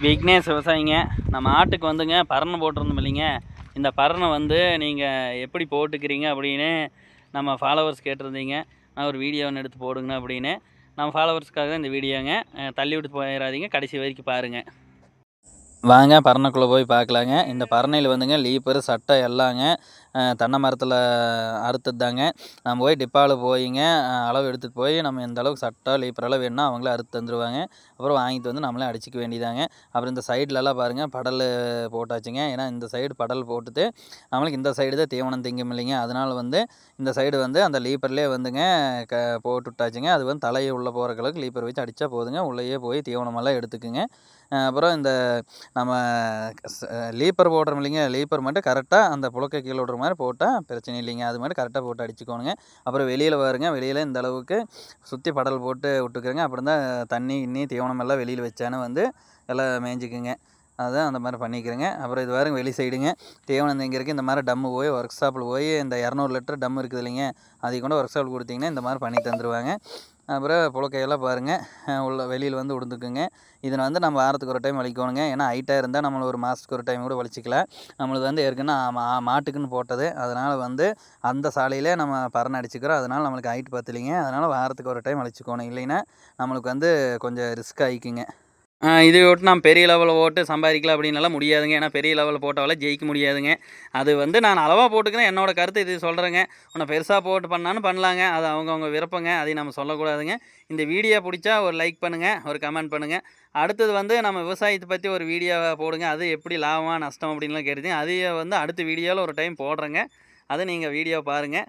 விக்னேஷ் விவசாயிங்க. நம்ம ஆட்டுக்கு வந்துங்க பரணை போட்டிருந்தோம் இல்லைங்க. இந்த பரணை வந்து நீங்கள் எப்படி போட்டுக்கிறீங்க அப்படின்னு நம்ம ஃபாலோவர்ஸ் கேட்டிருந்தீங்க. நான் ஒரு வீடியோ ஒன்று எடுத்து போடுங்கண்ணா அப்படின்னு. நம்ம ஃபாலோவர்ஸ்க்காக தான் இந்த வீடியோங்க. தள்ளி விட்டு போயிடாதீங்க, கடைசி வரைக்கும் பாருங்கள். வாங்க பரணைக்குள்ளே போய் பார்க்கலாங்க. இந்த பரணையில் வந்துங்க லீப்பரு சட்டை எல்லாங்க தென்னை மரத்தில் அறுத்தது தாங்க. நம்ம போய் டிப்பாவில் போயிங்க அளவு எடுத்துகிட்டு போய் நம்ம எந்த அளவுக்கு சட்டை லீப்பரெல்லாம் வேணும்னா அவங்களே அறுத்து தந்துடுவாங்க. அப்புறம் வாங்கிட்டு வந்து நம்மளே அடிச்சிக்க வேண்டியதாங்க. அப்புறம் இந்த சைட்லலாம் பாருங்கள் படல் போட்டாச்சுங்க. ஏன்னா இந்த சைடு படல் போட்டுட்டு நம்மளுக்கு இந்த சைடு தான் தீவனம் திங்கும் இல்லைங்க. அதனால் வந்து இந்த சைடு வந்து அந்த லீப்பர்லேயே வந்துங்க போட்டு விட்டாச்சுங்க. அது வந்து தலையை உள்ளே போகிற அளவுக்கு லீப்பர் வச்சு அடித்தா போதுங்க. உள்ளேயே போய் தீவனமெல்லாம் எடுத்துக்குங்க. அப்புறம் இந்த நம்ம லீப்பர் போடுறோம் இல்லைங்க, லீப்பர் மட்டும் கரெக்டாக அந்த புழக்கை கீழே விடுற மாதிரி போட்டால் பிரச்சனை இல்லைங்க. அது மட்டும் கரெக்டாக போட்டு அடிச்சுக்கோணுங்க. அப்புறம் வெளியில் பாருங்க, வெளியில் இந்த அளவுக்கு சுற்றி படல் போட்டு விட்டுக்கிறேங்க. அப்புறம் தான் தண்ணி தீவனம் எல்லாம் வெளியில் வச்சானு வந்து எல்லாம் மேய்ஞ்சிக்குங்க. அதுதான் அந்த மாதிரி பண்ணிக்கிறேங்க. அப்புறம் இது பாருங்க வெளி சைடுங்க தீவனம் திங்கிறதுக்கு இந்த மாதிரி டம்மு போய் ஒர்க் ஷாப்பில் போய் இந்த 200 லிட்டர் டம் இருக்குது இல்லைங்க, அதை கொண்டு ஒர்க் ஷாப்பில் கொடுத்தீங்கன்னா இந்த மாதிரி பண்ணி தந்துடுவாங்க. அப்புறம் புழக்கையெல்லாம் பாருங்கள் உள்ள வெளியில் வந்து விழுந்துக்குங்க. இதை வந்து நம்ம வாரத்துக்கு ஒரு டைம் வலிக்கணுங்க. ஏன்னா ஹைட்டாக இருந்தால் நம்மளை ஒரு மாதத்துக்கு ஒரு டைம் கூட வலிச்சிக்கலாம். நம்மளுக்கு வந்து ஏற்கனவே மாட்டுக்குன்னு போட்டது, அதனால் வந்து அந்த சாலையிலே நம்ம பரணை அடிச்சுக்கிறோம். அதனால் நம்மளுக்கு ஹைட் பத்தலைங்க. அதனால் வாரத்துக்கு ஒரு டைம் வலிச்சுக்கணும். இல்லைன்னா நம்மளுக்கு வந்து கொஞ்சம் ரிஸ்க் ஆகிக்குங்க. இதை விட்டு நம்ம பெரிய லெவலில் போட்டு சம்பாதிக்கலாம் அப்படின்னலாம் முடியாதுங்க. ஏன்னா பெரிய லெவலில் போட்டாலும் ஜெயிக்க முடியாதுங்க. அது வந்து நான் அளவாக போட்டுக்கிறேன். என்னோடய கருத்து இது சொல்கிறேங்க. உன்னை பெருசாக போட்டு பண்ணாலும் பண்ணலாங்க. அது அவங்கவுங்க விருப்பங்க. அதையும் நம்ம சொல்லக்கூடாதுங்க. இந்த வீடியோ பிடிச்சா ஒரு லைக் பண்ணுங்கள், ஒரு கமெண்ட் பண்ணுங்கள். அடுத்தது வந்து நம்ம விவசாயத்தை பற்றி ஒரு வீடியோ போடுங்க. அது எப்படி லாபம் நஷ்டம் அப்படின்லாம் கேட்டுங்க. அதையே வந்து அடுத்த வீடியோவில் ஒரு டைம் போடுறேங்க. அதை நீங்கள் வீடியோ பாருங்கள்.